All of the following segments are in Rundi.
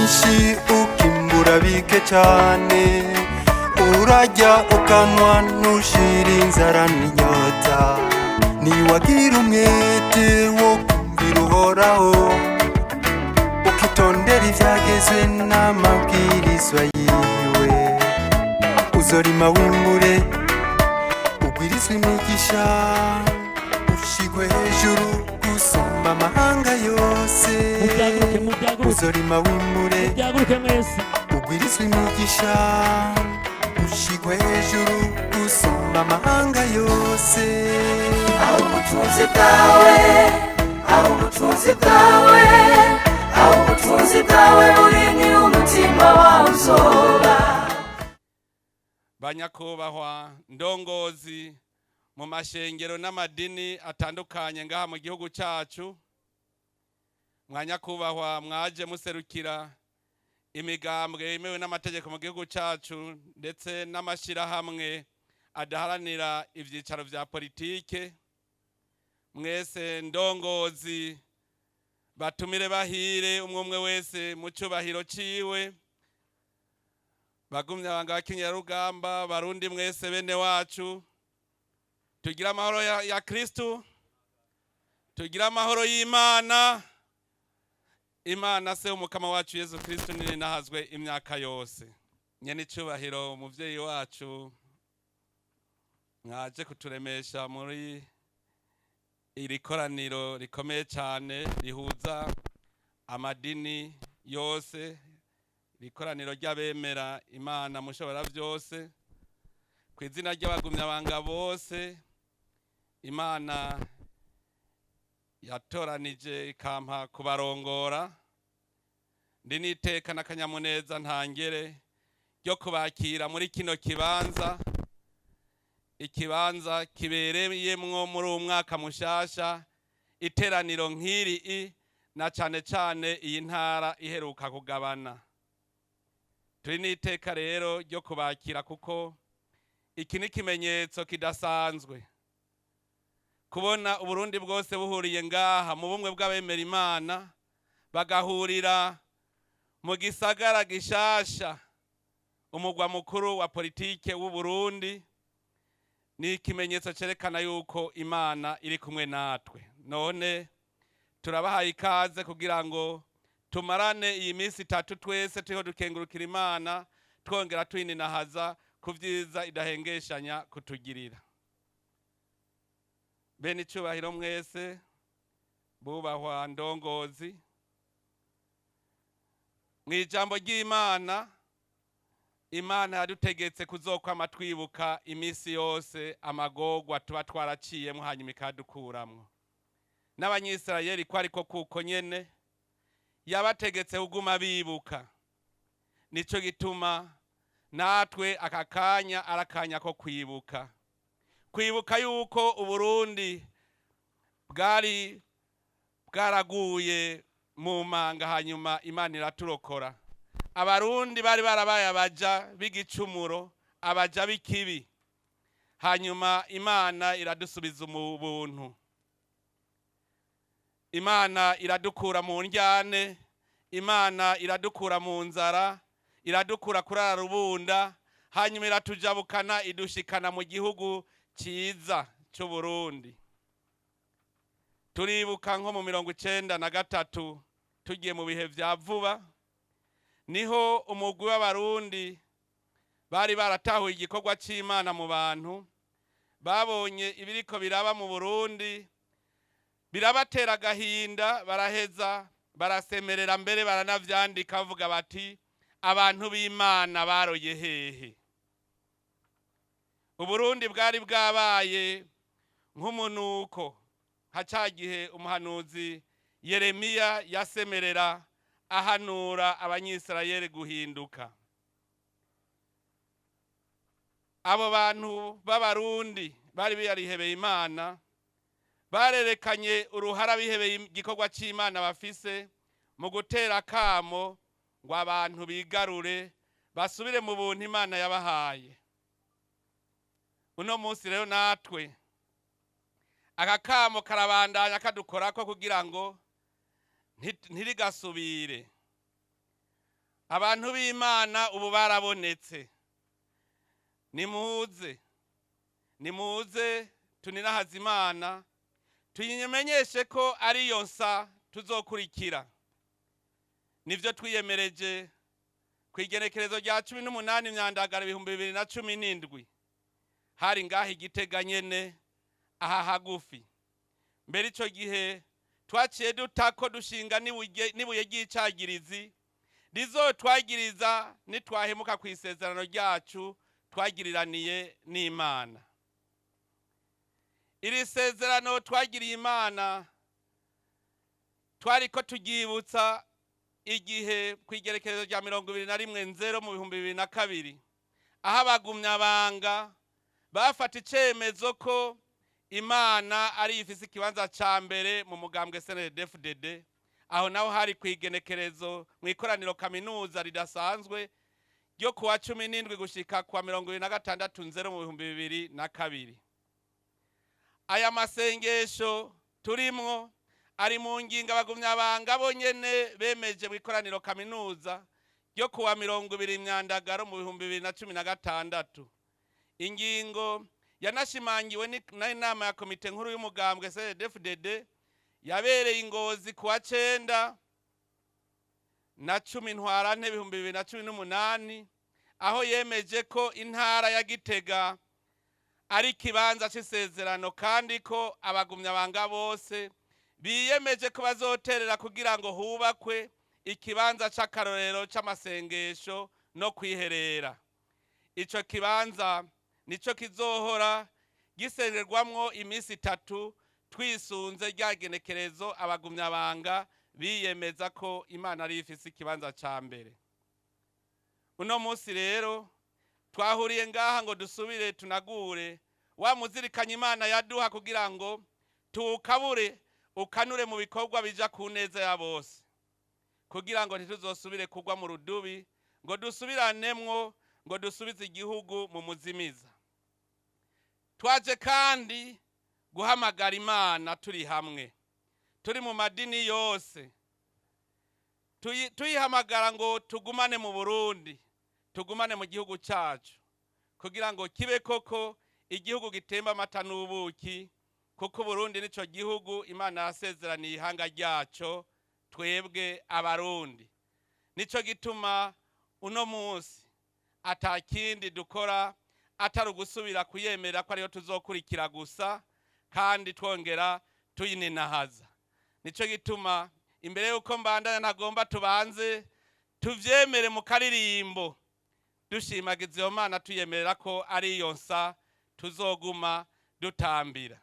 byinshi ukimbura bike cyane, urajya ukanwa ntushira inzara n'inyota, niwagira umwete wo kumvira uhoraho, ukitondera ivyagezwe n'amabwirizwa yiwe, uzorima wimbure ugwirizwe imigisha, ushigwe hejuru gusumba amahanga yose. Uzorima wimbure ugwirizwe imigisha, ushigwe hejuru gusumba amahanga yose. Aho ubutunzi bwawe, aho ubutunzi bwawe, aho ubutunzi bwawe buri ni umutima wawe uzoba. Banyakubahwa ndongozi mu mashengero n'amadini atandukanye ngaha mu gihugu cyacu, mwanyakubahwa mwaje muserukira imigambwe yemewe n'amategeko mu gihugu cyacu ndetse n'amashirahamwe adaharanira ivyicaro vya politike, mwese ndongozi batumire bahire umwe wese mu cubahiro ciwe, bagumyabanga abakirinze barundi mwese bene wacu, tugira amahoro ya Kristo, tugira amahoro y'Imana. Imana se umukama wacu Yesu Kristo nini nahazwe imyaka yose. Nyene icubahiro umuvyeyi wacu mwaje kuturemesha muri iri koraniro rikomeye cyane rihuza amadini yose, ikoraniro ry'abemera Imana mushobora byose, ku izina ry'abagumyabanga bose Imana yatoranije ikampa kubarongora. Ndi niteka n'akanyamuneza ntangere ryo kubakira muri kino kibanza, ikibanza kibereyemwo muri uwo mwaka mushasha iteraniro nk'iri, na cane cane iyi ntara iheruka kugabana. Turi niteka rero ryo kubakira kuko iki ni kimenyetso kidasanzwe kubona Uburundi bwose buhuriye ngaha mu bumwe bw'abemera Imana, bagahurira mu gisagara gishasha, umugwa mukuru wa politike w'u Burundi. Ni ikimenyetso cerekana yuko Imana iri kumwe natwe. None turabahaye ikaze kugira ngo tumarane iyi minsi 3 twese turiho dukengurukira Imana, twongera twininahaza ku vyiza idahengeshanya kutugirira. Bene icubahiro mwese, bubahwa ndongozi, mu ijambo ry'Imana, Imana yadutegetse kuzokwama twibuka iminsi yose amagorwa tuba twaraciyemo hanyuma ikadukuramwo. N'abanyisirayeli ko ariko kuko nyene yabategetse kuguma bibuka. Nico gituma natwe aka kanya arakanya ko kwibuka. Kwibuka yuko Uburundi bwaraguye mu manga hanyuma Imana iraturokora. Abarundi bari barabaye abaja b'igicumuro, abaja b'ikibi, hanyuma Imana iradusubiza mu buntu. Imana iradukura mu njyane, Imana iradukura mu nzara, iradukura kurara rubunda, hanyuma iratujabukana idushikana mu gihugu ciza cyo Burundi. Turibuka nko mu 1993 tugiye mu bihe vya vuba, niho umugwi w'abarundi bari baratahuye igikorwa c'Imana mu bantu, babonye ibiriko biraba mu Burundi, birabatera agahinda, baraheza barasemerera, mbere baranavyandika bavuga bati abantu b'Imana baroye hehe. Uburundi bwari bwabaye nk'umunuko hacagihe umuhanuzi Yeremiya yasemerera ahanura abanyisirayeli guhinduka. Abo bantu b'abarundi bari biyarihebeye Imana, barerekanye uruhara bihebeye igikorwa c'Imana bafise mu gutera kamo ngo abantu bigarure basubire mu buntu Imana yabahaye. Uno munsi rero natwe aka kamo karabandanya kadukorako kugira ngo ntirigasubire. abantu b'Imana ubu barabonetse. Nimuze tuninahaza Imana, tuyimenyeshe ko ariyo nsa tuzokurikira. Nivyo twiyemereje ku igenekerezo rya 18 Myandagaro 2017 hari ngaho Igitega nyene aha hagufi. Mbere ico gihe twaciye dutako dushinga nibuye ry'icagirizi rizotwagiriza nitwahemuka ku isezerano ryacu twagiriraniye n'Imana. Iri sezerano twagiriye Imana twariko turyibutsa igihe ku igerekerezo rya 21 mu 2002 aho abagumyabanga bafata icemezo ko Imana ari ifise ikibanza ca mbere mu mugambwe Cndd-Fdd. Aho naho hari ku igenekerezo mu ikoraniro kaminuza ridasanzwe ryo kuwa 17 gushika kuwa 26 mu 2002. Aya masengesho turimwo ari mu ngingo abagumyabanga bonyene bemeje mu ikoraniro kaminuza ryo kuwa 20 Myandagaro mu 2016. Ingingo yanashimangiwe n'inama ya komite nkuru y'umugambwe Cndd-Fdd yabereye Ingozi kuwa 9 na 10 Ntwarante 2018 aho yemeje ko intara ya Gitega ari kibanza c'isezerano kandi ko abagumyabanga bose biyemeje ko bazoterera kugira ngo hubakwe ikibanza c'akarorero c'amasengesho no kwiherera. Ico kibanza nico kizohora gisengerwamwo imisi 3 twisunze ryagenekerezo abagumyabanga biyemeza ko Imana ari ifise ikibanza ca mbere. Uno munsi rero twahuriye ngaha ngo dusubire tunagure wa muzirikanye Imana yaduha kugira ngo tukabure ukanure mu bikorwa bija ku neza ya bose, kugira ngo ntituzosubire kugwa mu rudubi, ngo dusubiranemwo, ngo dusubize igihugu mu muzimiza. Twaje kandi guhamagara Imana turi hamwe, turi mu madini yose, tuyihamagara ngo tugumane mu Burundi, tugumane mu gihugu cacu, kugira ngo kibe koko igihugu gitemba amata n'ubuki, kuko Burundi nico gihugu Imana yasezeraniye ihanga ryaco twebwe abarundi. Nico gituma uno munsi atakindi dukora atari ugusubira kuyemera ko ariyo tuzokurikira gusa, kandi twongera tuyininahaza. Nico gituma imbere yuko mbandanya ntagomba tubanze tuvyemere mu karirimbo dushimagiza iyo Mana, tuyemerera ko ari iyo nsa tuzoguma dutambira.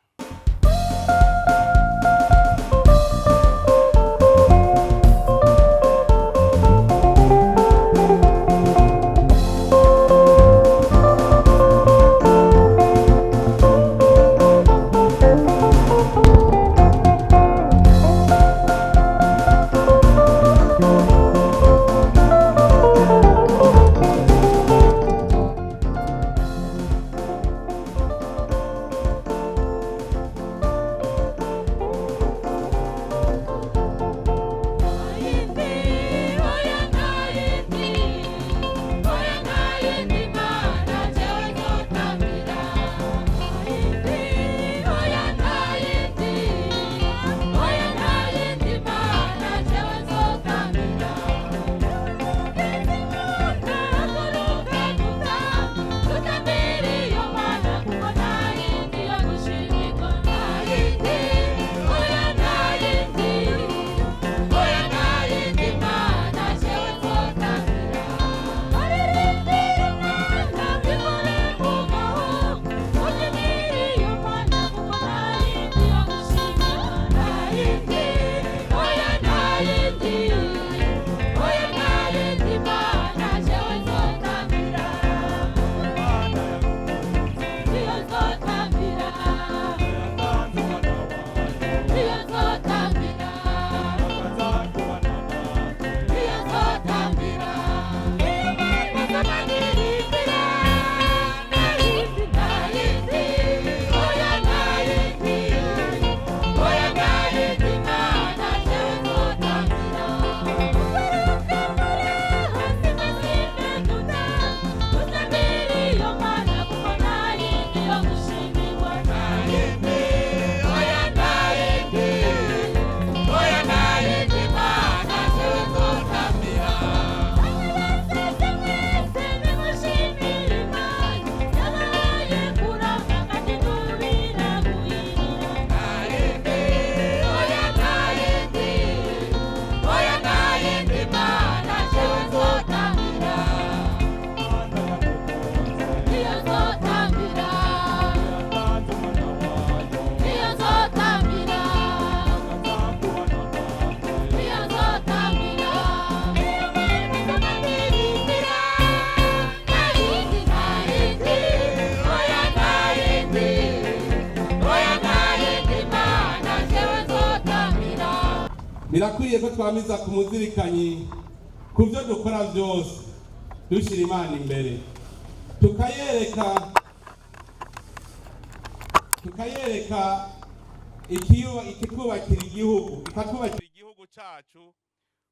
birakwiye ko twamiza ku muzirikanyi ku byo dukora byose dushyira Imana imbere tukayereka ikitwubakira igihugu ikatwubakira igihugu cyacu,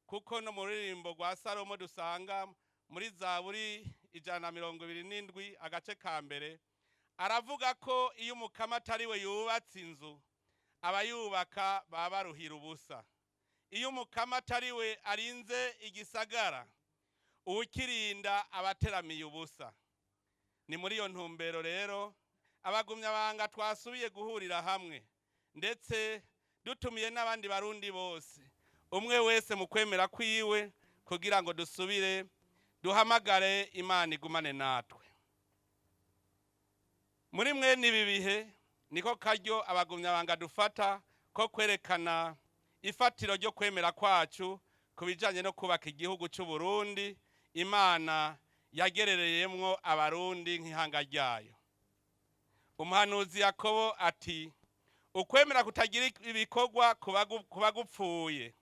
kuko no mu ruririmbo rwa Salomo dusanga muri Zaburi 127 agace ka mbere aravuga ko iyo Umukama atariwe yubatse inzu abayubaka baba baruhira ubusa. Iyo Umukama atariwe arinze igisagara ukirinda abateramiye ubusa. Ni muri iyo ntumbero rero abagumyabanga twasubiye guhurira hamwe, ndetse dutumiye n'abandi barundi bose, umwe wese mu kwemera kwiwe, kugira ngo dusubire duhamagare Imana igumane natwe. Muri mwene ibi bihe niko karyo abagumyabanga dufata ko kwerekana ifatiro ryo kwemera kwacu ku bijanye no kubaka igihugu cy'u Burundi Imana yagerereyemwo abarundi nk'ihanga ryayo. Umuhanuzi Yakobo ati ukwemera kutagira ibikorwa kuba gupfuye.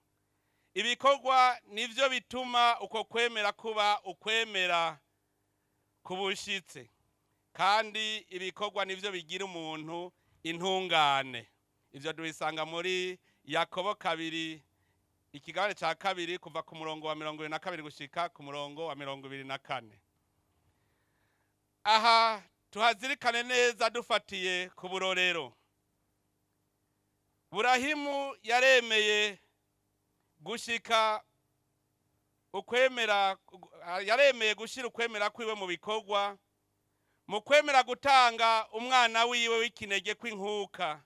Ibikorwa nivyo bituma uko kwemera kuba ukwemera kubushitse, kandi ibikorwa nivyo bigira umuntu intungane. Ivyo duhisanga muri Yakobo 2 ikigabane ca 2 kuva ku murongo wa 22 gushika ku murongo wa 24. Aha tuhazirikane neza dufatiye ku burorero. Burahimu yaremeye gushika ukwemera, yaremeye gushira ukwemera kwiwe mu bikorwa, mu kwemera gutanga umwana wiwe w'ikinege kw'inkuka,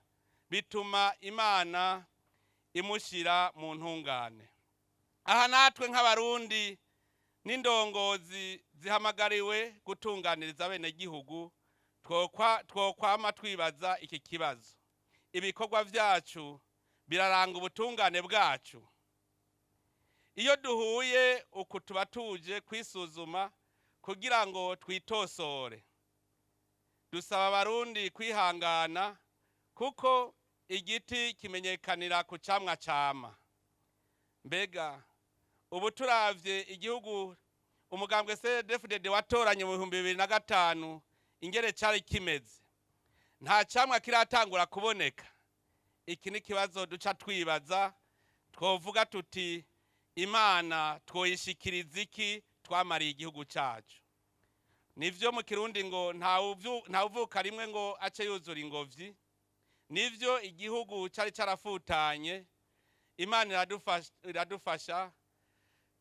bituma Imana imushira mu ntungane. Aha natwe nk'abarundi n'indongozi zihamagariwe gutunganiriza abene gihugu, twokwama twibaza iki kibazo: ibikorwa vyacu biraranga ubutungane bwacu? Iyo duhuye uku tuba tuje kwisuzuma kugira ngo twitosore. Dusaba abarundi kwihangana, kuko igiti kimenyekanira ku camwa cama. Mbega ubu turavye igihugu umugambwe Cndd-Fdd watoranye mu 2005 ingere cari kimeze, nta camwa kiratangura kuboneka. Iki ni kibazo duca twibaza, twovuga tuti Imana twoyishikiriza iki twamariye igihugu cyacu? Nivyo mu Kirundi ngo nta uvuka rimwe ngo ace yuzura ingobyi. Nivyo igihugu cari carafutanye, Imana iradufasha,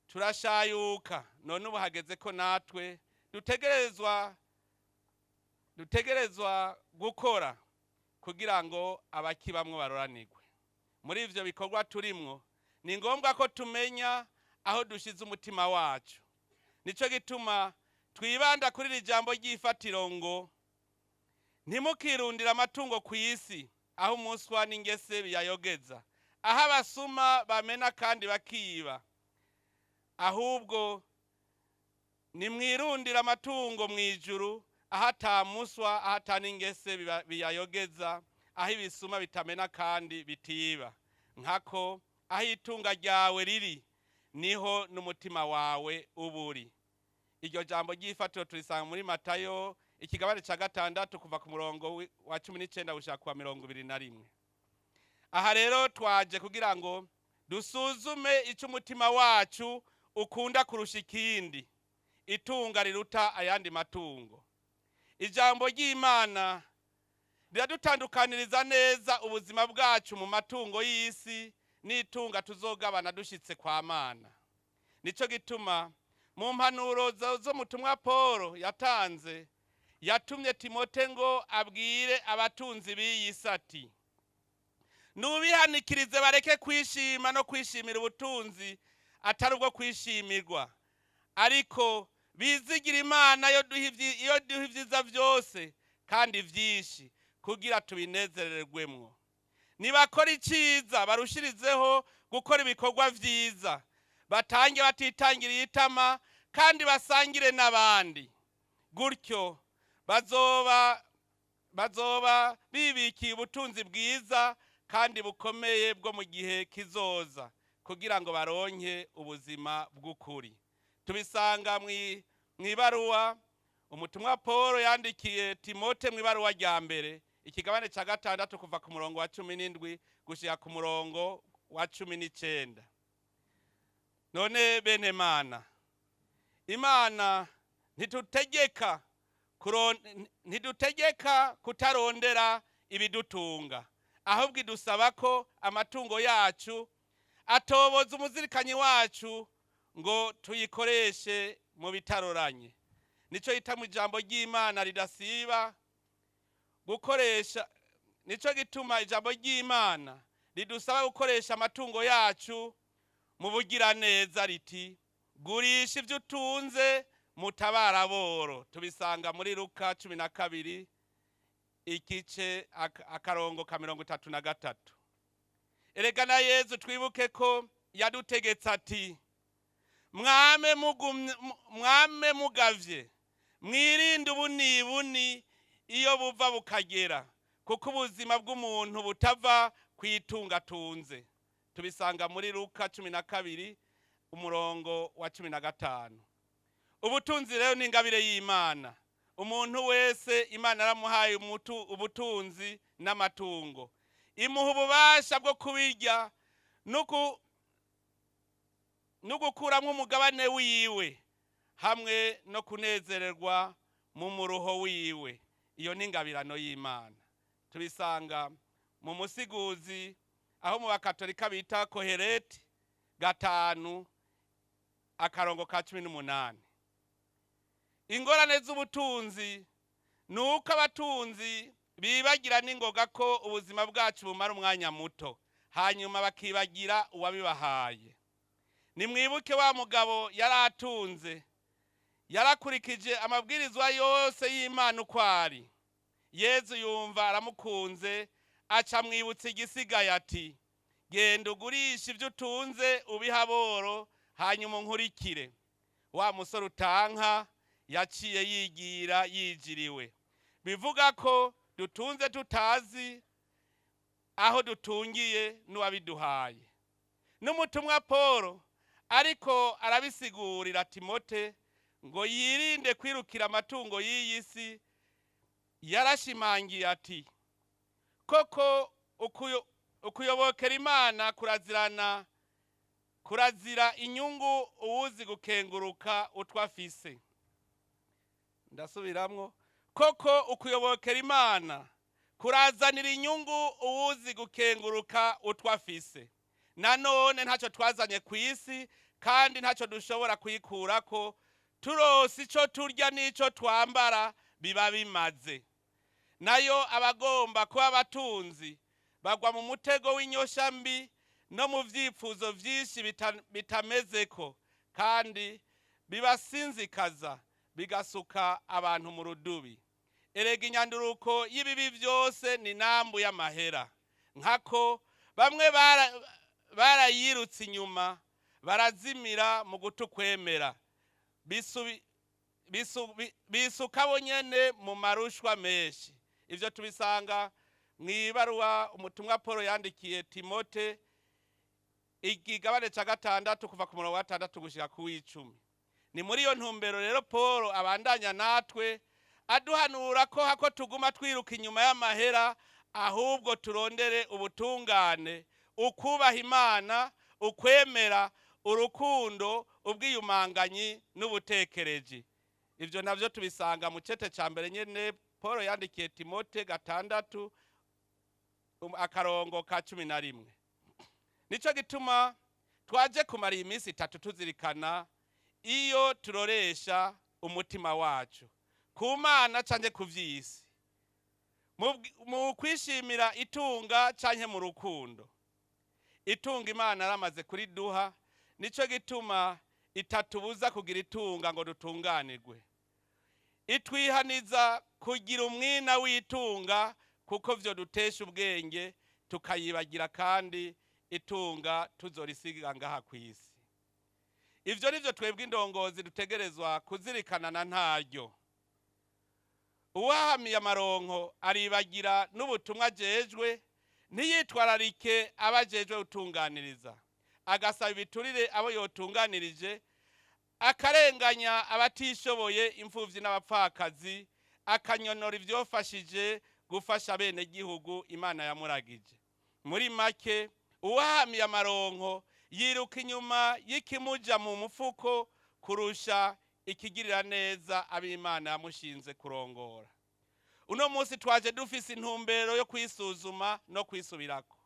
turashayuka. None ubu hageze ko natwe dutegerezwa gukora kugira ngo abakibamwe baroranirwe. Muri ivyo bikorwa turimwo, ni ngombwa ko tumenya aho dushize umutima wacu. Nico gituma twibanda kuri iri jambo ry'ifatiro ngo ntimukirundira amatungo ku isi, aho umuswa n'ingese biyayogeza, aho abasuma bamena kandi bakiba. Ahubwo nimwirundira amatungo mw'ijuru, aho ata muswa, aho ata n'ingese biyayogeza, aho ibisuma bitamena kandi bitiba. Nkako aho itunga ryawe riri niho n'umutima wawe uburi. Iryo jambo ry'ifatiro turisanga muri Matayo ikigabane ca 6 kuva ku murongo wa 19 gushika ku 21. Aha rero twaje kugira ngo dusuzume ico umutima wacu ukunda kurusha ikindi, itunga riruta ayandi matungo. Ijambo ry'Imana riradutandukaniriza neza ubuzima bwacu mu matungo y'isi n'itunga tuzogabana dushitse kwa Mana. Nico gituma mu mpanuro zo mutumwa Paulo yatanze, yatumye Timote ngo abwire abatunzi b'iyisi ati: nubihanikirize bareke kwishima no kwishimira ubutunzi atari ubwo kwishimirwa, ariko bizigira Imana yo duha ivyiza vyose kandi vyinshi, kugira tubinezererwemwo. Nibakora iciza barushirizeho gukora ibikorwa vyiza, batange batitangiriye itama, kandi basangire n'abandi. Gutyo bazoba bibikiye ubutunzi bwiza kandi bukomeye bwo mu gihe kizoza, kugira ngo baronke ubuzima bw'ukuri. Tubisanga mw'ibaruwa umutumwa Paul yandikiye Timote mw'ibaruwa rya mbere ikigabane ca 6 kuva ku murongo wa 17 gushika ku murongo wa 19. None bene Imana ntitutegeka kutarondera ibidutunga, ahubwo idusaba ko amatungo yacu atoboza umuzirikanyi wacu ngo tuyikoreshe mu bitaroranye. Nico yita mu ijambo ry'Imana ridasiba gukoresha, nico gituma ijambo ry'Imana ridusaba gukoresha amatungo yacu mu bugiraneza riti gurisha ivyo utunze mutabara boro. Tubisanga muri Luka 12 igice akarongo ka 33. Erega na Yesu twibuke ko yadutegetse ati mwame mugavye mwirinde ubunibuni iyo buva bukagera, kuko ubuzima bw'umuntu butava kwitunga tunze. Tubisanga muri Luka 12 umurongo wa 15. Ubutunzi rero ni ingabire y'Imana. Umuntu wese Imana aramuhaye ubutunzi n'amatungo, imuha ububasha bwo kubirya no gukuramwo umugabane wiwe hamwe no kunezererwa mu muruho wiwe. Iyo ni ingabirano y'Imana. Tubisanga mu musiguzi aho mu bakatolika bita Kohereti 5 akarongo ka 18. Ingorane z'ubutunzi nuko abatunzi bibagira n'ingoga ko ubuzima bwacu bumara umwanya muto, hanyuma bakibagira uwabibahaye. Nimwibuke wa mugabo yaratunze, yarakurikije amabwirizwa yose y'Imana uko ari. Yezu yumva aramukunze, aca mwibutsa igisigaye ati genda ugurisha ivyo utunze ubiha boro, hanyuma unkurikire. Wa musore utanka yaciye yigira yijiriwe. Bivuga ko dutunze tutazi aho dutungiye n'uwabiduhaye. N'umutumwa Paul ariko arabisigurira Timote ngo yirinde kwirukira amatungo y'iyi si, yarashimangiye ati koko ukuyobokera Imana kurazira inyungu uwuzi gukenguruka utwafise. Ndasubiramwo, koko ukuyobokera Imana kurazanira inyungu uwuzi gukenguruka utwafise. Nanone ntacyo twazanye ku isi kandi ntacyo dushobora kuyikurako, turose ico turya n'ico twambara biba bimaze. Nayo abagomba kuba abatunzi bagwa mu mutego w'inyosha mbi no mu vyipfuzo vyinshi bitamezeko, kandi bibasinzikaza bigasuka abantu mu rudubi. Erega inyanduruko y'ibibi vyose ni nambu y'amahera. Nkako bamwe barayirutse inyuma barazimira mu gutukwemera, bisuka bonyene mu marushwa menshi. Ivyo tubisanga mw'ibaruwa umutumwa Paul yandikiye Timote ikigabane ca 6 kuva ku murongo wa 6 gushika ku 10. Ni muri iyo ntumbero rero Paul abandanya natwe aduhanura ko hako tuguma twiruka inyuma y'amahera, ahubwo turondere ubutungane, ukubaha Imana, ukwemera, urukundo, ubwiyumanganyi n'ubutekereji. Ivyo navyo tubisanga mu cete ca mbere nyene Paul yandikiye Timote 6 akarongo ka 11. Nico gituma twaje kumara iminsi 3 tuzirikana iyo turoresha umutima wacu ku Mana canke ku vy'isi, mu kwishimira itunga canke mu rukundo. Itunga Imana yaramaze kuriduha, nico gituma itatubuza kugira itunga ngo dutunganirwe. Itwihaniza kugira umwina w'itunga kuko vyo dutesha ubwenge tukayibagira, kandi itunga tuzorisiga ngaha kw'isi. Ivyo nivyo twebwe indongozi dutegerezwa kuzirikana na ntaryo. Uwahamiye amaronko aribagira n'ubutumwa jejwe, ntiyitwararike abajejwe utunganiriza. agasaba ibiturire abo yotunganirije, akarenganya abatishoboye, imfuvyi n'abapfakazi, akanyonora ivyofashije gufasha bene gihugu Imana yamuragije. Muri make, uwahamiye amaronko yiruka inyuma y'ikimuja mu mufuko kurusha ikigirira neza ab'Imana yamushinze kurongora. Uno munsi twaje dufise intumbero yo kwisuzuma no kwisubirako.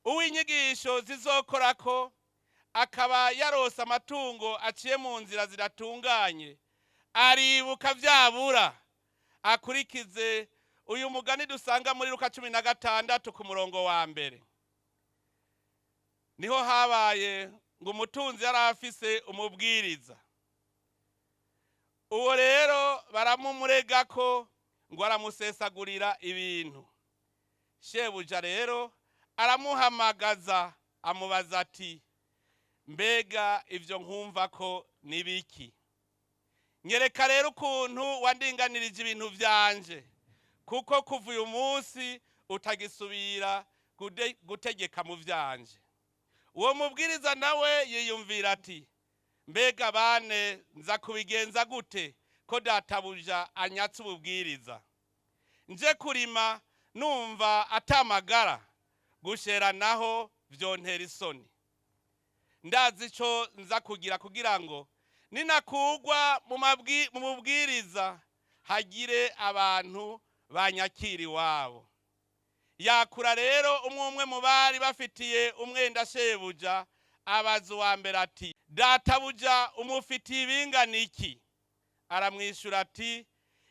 Uw'inyigisho zizokorako akaba yarose amatungo aciye mu nzira zidatunganye, aribuka vyabura akurikize uyu mugani dusanga muri Luka 16 ku murongo wa mbere. Niho habaye ngo umutunzi yari afise umubwiriza. Uwo rero baramumurega ko ngo aramusesagurira ibintu. Shebuja rero aramuhamagaza amubaza ati, mbega ivyo nkumva ko nibiki? Nyereka rero ukuntu wandinganirije ibintu vyanje, kuko kuva uyu munsi utagisubira gutegeka mu vyanje. Uwo mubwiriza nawe yiyumvira ati, mbega bane nza kubigenza gute ko databuja anyatse ububwiriza? Nje kurima numva atamagara, gushera naho vyontera isoni. Ndazi ico nza kugira ngo ninakugwa mu mubwiriza hagire abantu banyakira iwabo. Yakura rero umwe mu bari bafitiye umwenda shebuja, abaza uwa mbere ati, databuja umufitiye ibingana iki? Aramwishura ati,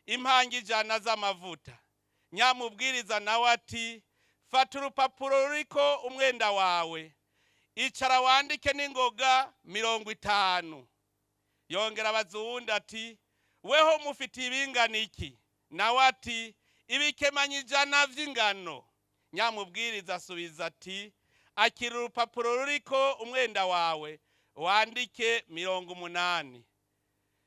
impangi 100 z'amavuta. Nyamubwiriza nawe ati, fata urupapuro ruriko umwenda wawe, icara wandike n'ingoga 50. Yongera abaza uwundi ati, weho mufitiye ibingana iki? Nawe ati, ibikemanyi 100 vy'ingano. Nyamubwiriza asubiza ati, akira urupapuro ruriko umwenda wawe, wandike 80.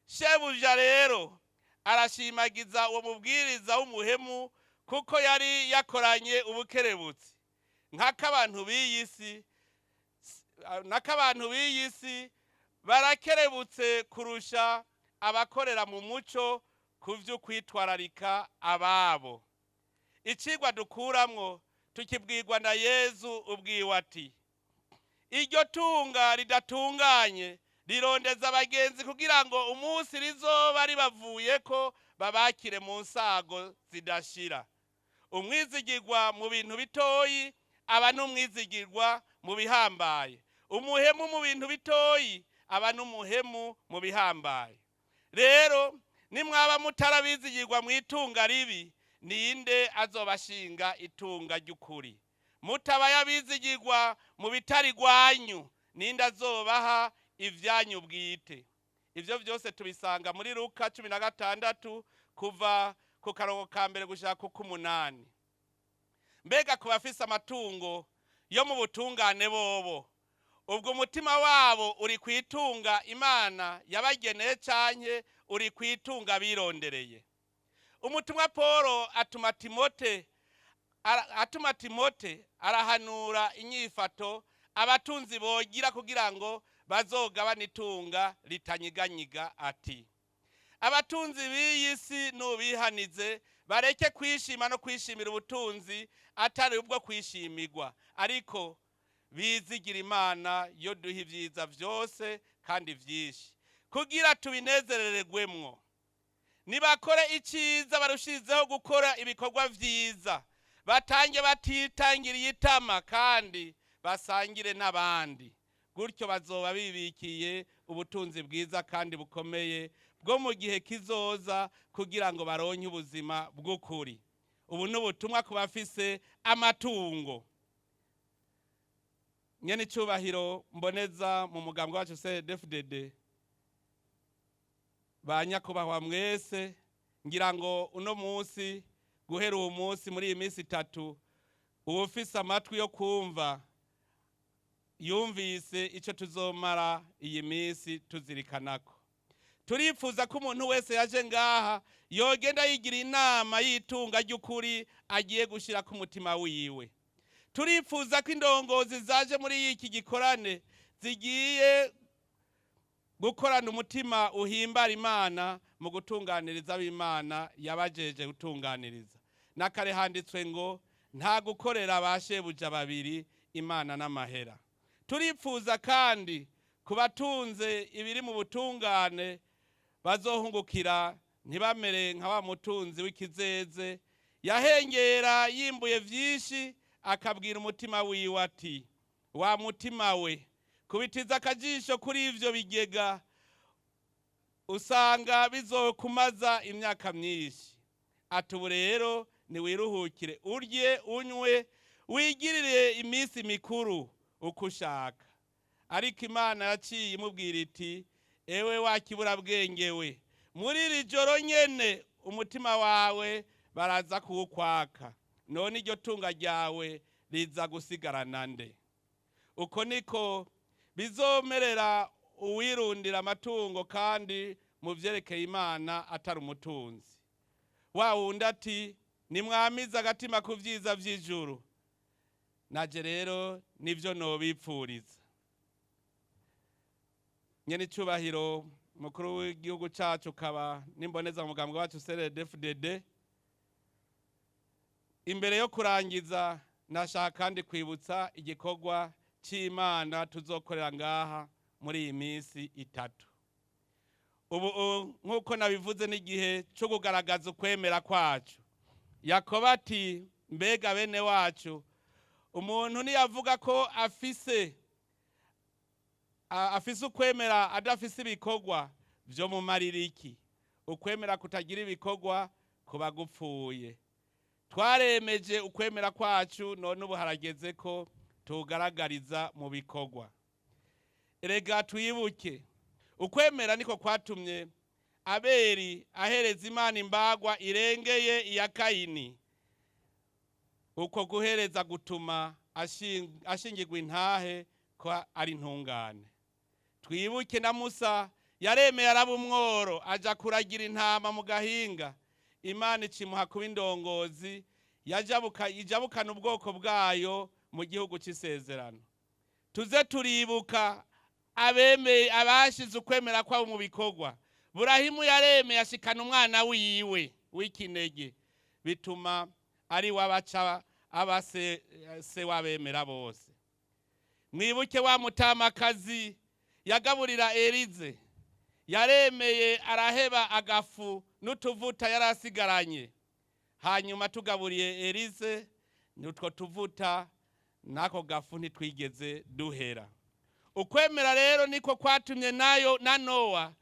Shebuja rero arashimagiza uwo mubwiriza w'umuhemu, kuko yari yakoranye ubukerebutsi. Nk'abantu b'iyi si barakerebutse kurusha abakorera mu muco ku vy'ukwitwararika ababo. Icigwa dukuramwo tukibwirwa na Yezu ubwiwe ati, iryo tunga ridatunganye rirondeza abagenzi kugira ngo umunsi rizoba ribavuyeko babakire mu nsago zidashira. Umwizigirwa mu bintu bitoyi aba n'umwizigirwa mu bihambaye. Umuhemu mu bintu bitoyi aba n'umuhemu mu bihambaye. Rero nimwaba mutarabizigirwa mu itunga ribi, ninde azobashinga itunga ry'ukuri? Mutabaye abizigirwa mu bitari gwanyu, ninde azobaha ivyanyu bwite? Ivyo vyose tubisanga muri Luka 16 kuva ku karongo ka mbere gushika ku 8. Mbega ku bafise amatungo yo mu butungane bobo, ubwo umutima wabo uri kwitunga Imana yabageneye canke uri kwitunga birondereye? Umutumwa Paulo atuma Timote arahanura inyifato abatunzi bogira kugira ngo bazogabana itunga ritanyiganyiga ati, abatunzi b'iyi si nubihanize, bareke kwishima no kwishimira ubutunzi atari ubwo kwishimirwa, ariko bizigira Imana yo duha ivyiza vyose kandi vyinshi, kugira tubinezerererwemwo. Nibakore iciza barushizeho gukora ibikorwa vyiza, batange batitangiriye itama kandi basangire n'abandi. Gutyo bazoba bibikiye ubutunzi bwiza kandi bukomeye bwo mu gihe kizoza, kugira ngo baronke ubuzima bw'ukuri. Ubu n'ubutumwa ku bafise amatungo. Nyene icubahiro mboneza mu mugambwe wacu Cndd-Fdd, banyakubahwa mwese, ngira ngo uno munsi guhera uwo munsi muri iyi minsi 3 uwufise amatwi yo kumva yumvise ico tuzomara iyi minsi tuzirikanako. Turifuza ko umuntu wese yaje ngaha yogenda yigira inama yitunga ry'ukuri agiye gushira ku mutima wiwe. turifuza ko indongozi zaje muri iki gikorane zigiye gukorana umutima uhimbara Imana mu gutunganiriza ab'Imana yabajeje gutunganiriza. Nakare handitswe ngo nta gukorera abashebuja babiri, Imana n'amahera. Turifuza kandi kubatunze ibiri mu butungane bazohungukira ntibamere nka wa mutunzi w'ikizeze yahengera yimbuye vyinshi akabwira umutima wiwe ati wa mutima we kubitiza akajisho kuri ivyo bigega usanga bizokumaza imyaka myinshi. Ati ubu rero niwiruhukire urye unywe wigirire iminsi mikuru uko ushaka. Ariko Imana yaciye imubwira iti ewe wakibura bwenge we, muri iri joro nyene umutima wawe baraza kuwukwaka, none iryo tunga ryawe riza gusigarana nde? Uko niko bizomerera uwirundira amatungo kandi mu vyerekeye Imana atari umutunzi. Wa wundi ati nimwamize agatima ku vyiza vy'ijuru. Naje rero nivyo nobipfuriza. Nyene icubahiro mukuru w'igihugu cacu kaba nimboneza mu mugambwe wacu Cndd-Fdd, imbere yo kurangiza nashaka kandi kwibutsa igikorwa c'Imana tuzokorera ngaha muri iyi minsi itatu. Ubu nkuko nabivuze n'igihe cyo kugaragaza ukwemera kwacu. Yakobo ati mbega bene wacu, umuntu niyavuga ko afise ukwemera adafise ibikorwa vyo mumarira iki? Ukwemera kutagira ibikorwa kuba gupfuye. Twaremeje ukwemera kwacu, none ubu harageze ko tugaragariza mu bikorwa. Erega twibuke ukwemera niko kwatumye Abeli ahereza Imana imbagwa irengeye iya Kayini. Uko guhereza gutuma ashingirwa intahe ko ari intungane. Twibuke na Musa yaremeye araba umworo aja kuragira intama mu gahinga. Imana icimuha kuba indongozi ijabukana ubwoko bwayo mu gihugu c'isezerano. Tuze turibuka abemeye abashize ukwemera kwabo mu bikorwa. Burahimu yaremeye ashikana umwana wiwe w'ikinege, bituma ari wabaca abase wabemera bose. Mwibuke wa mutamakazi yagaburira Erize, yaremeye araheba agafu n'utuvuta yarasigaranye. Hanyuma tugaburiye Erize n'utwo tuvuta nako gafu ntitwigeze duhera. Ukwemera rero niko kwatumye na Nowa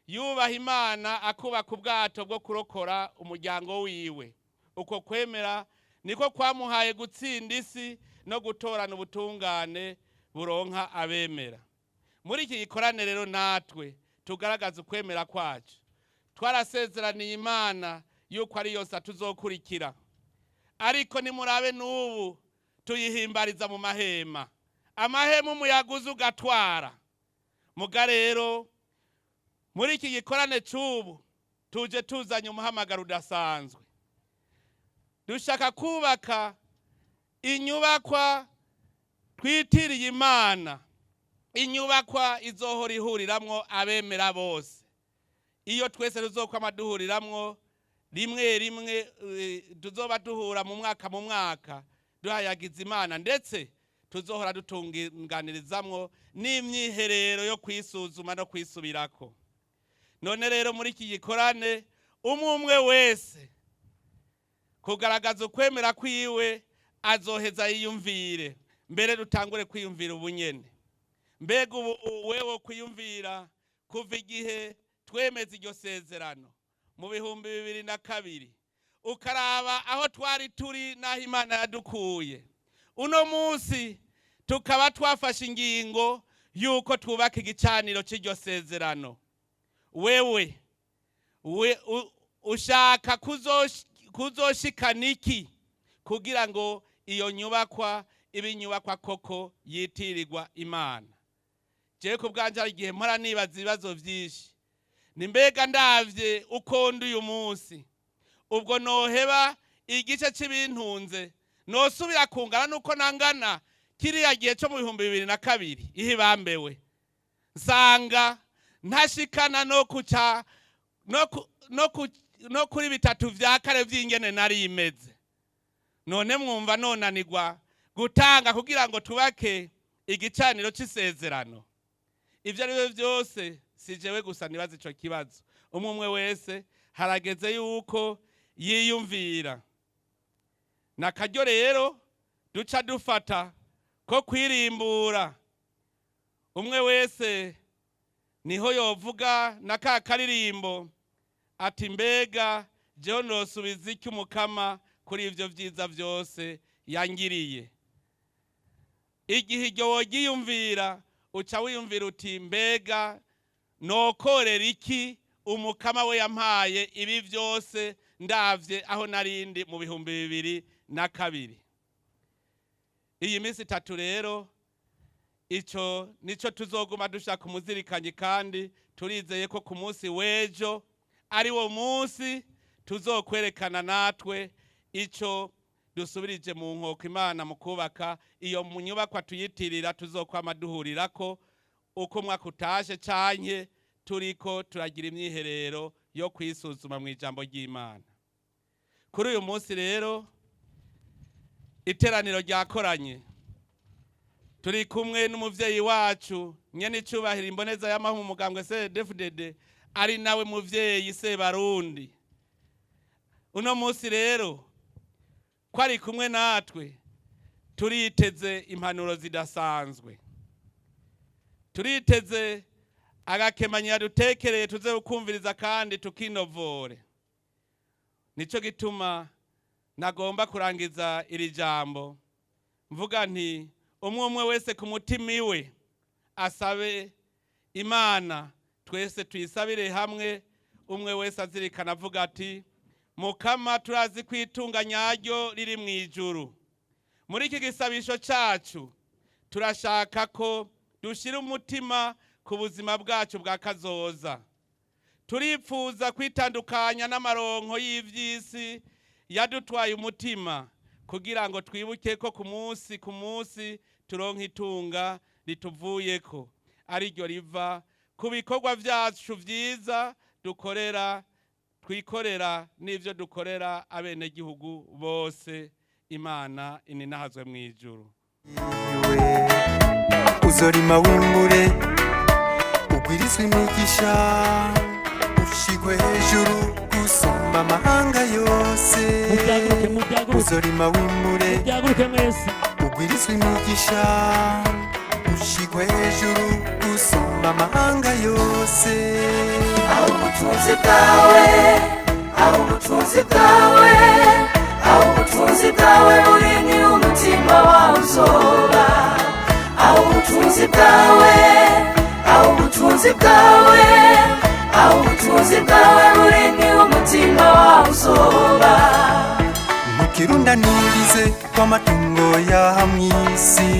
yubaha Imana akubaka ubwato bwo kurokora umuryango wiwe. Uko kwemera niko kwamuhaye gutsinda isi no gutorana ubutungane buronka abemera. Muri iki gikorane rero natwe tugaragaza ukwemera kwacu. Twarasezeraniye Imana yuko ari yose tuzokurikira. Ariko nimurabe n'ubu tuyihimbariza mu mahema. Amahema umuyaguzi ugatwara. Muga rero muri iki gikorane c'ubu tuje tuzanye umuhamagaro udasanzwe. Dushaka kubaka inyubakwa twitiriye Imana. Inyubakwa izohora ihuriramwo abemera bose. Iyo twese tuzokwama duhuriramwo rimwe rimwe, tuzoba duhura mu mwaka duhayagiza Imana, ndetse tuzohora dutunganirizamwo n'imyiherero yo kwisuzuma no kwisubirako. None rero muri iki gikorane umwe wese kugaragaza ukwemera kwiwe azoheza yiyumvire. Mbere dutangure kwiyumvira ubunyene. Mbega wewe kwiyumvira kuva igihe twemeza iryo sezerano mu 2002 ukaraba aho twari turi naho Imana yadukuye. Uno munsi tukaba twafashe ingingo yuko twubaka igicaniro c'iryo sezerano. Wewe ushaka kuzoshikana iki kugira ngo iyo nyubakwa ibe inyubakwa koko yitirirwa Imana? Je ku bwanje ari igihe mpora nibaza ibibazo vyinshi. Ni mbega ndavye uko ndi uyu munsi, ubwo noheba igice c'ibintunze nosubira kungana nuko nangana kiriya gihe cyo mu 2002 ihibambewe nsanga ntashikana no kuri bitatu vya kare vy'ingene nari imeze. None mwumva nonanirwa gutanga kugira ngo tubake igicaniro c'isezerano. Ivyo ari byo byose si jewe gusa nibaza ico kibazo. Umwe wese harageze yuko yiyumvira. Nakaryo rero duca dufata ko kwirimbura. Umwe wese niho yovuga na ka karirimbo ati mbega jewe nosubiza iki Umukama kuri ivyo vyiza vyose yangiriye. Igihe iryo wogiyumvira uca wiyumvira uti mbega nokorera iki Umukama we yampaye ibi vyose ndavye aho narindi mu 2002. Iyi minsi 3 rero ico nico tuzoguma dushaka umuzirikanye, kandi turizeye ko ku munsi wejo ari wo munsi tuzokwerekana natwe ico dusubirije mu nkoko Imana mu kubaka iyo munyubakwa tuyitirira tuzokwama duhurirako uko mwaka utashe canke turiko turagira imyiherero yo kwisuzuma mu ijambo ry'Imana. Kuri uyu munsi rero iteraniro ryakoranye, turi kumwe n'umuvyeyi wacu nyene icubahiro imboneza y'amahu umugambwe Cndd-Fdd ari nawe muvyeyi Sebarundi. Uno munsi rero ko ari kumwe natwe turiteze impanuro zidasanzwe, turiteze agakemanya dutekereye tuze ukumviriza kandi tukinovore. Nico gituma nagomba kurangiza iri jambo mvuga nti umwe wese ku mutima iwe asabe Imana, twese tuyisabire hamwe. Umwe wese azirikana avuga ati Mukama turazi kwitunga nyaryo riri mu ijuru. Muri iki gisabisho cacu turashaka ko dushira umutima ku buzima bwacu bwa kazoza. Turipfuza kwitandukanya n'amaronko y'ivyisi yadutwaye umutima kugira ngo twibuke ko ku munsi turonka itunga rituvuyeko, ariryo riva ku bikorwa vyacu vyiza twikorera n'ivyo dukorera abenegihugu bose. Imana ininahazwe mu ijuru. Uzorima wimbure ugwirizwe imigisha ushigwe hejuru gusumba amahanga yose. Uzorima wimbure ugwirizwe imigisha ushigwe hejuru gusumba amahanga yose. aho ubutunzi bwawe buri ni umutima wawe uzoba. aho ubutunzi bwawe buri ni umutima wawe uzoba. Ntukirundanirize kw'amatungo yaha mw'isi,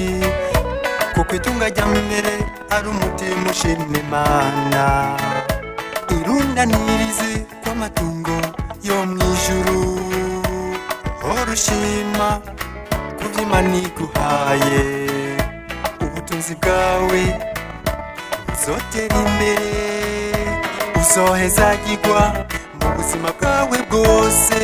kuko itunga rya mbere ari umutima ushima Imana. Irundanirize kw'amatungo yo mw'ijuru, hora ushima kuvyo Imana iguhaye. Ubutunzi bwawe buzotera imbere, uzohezagirwa mu buzima bwawe bwose.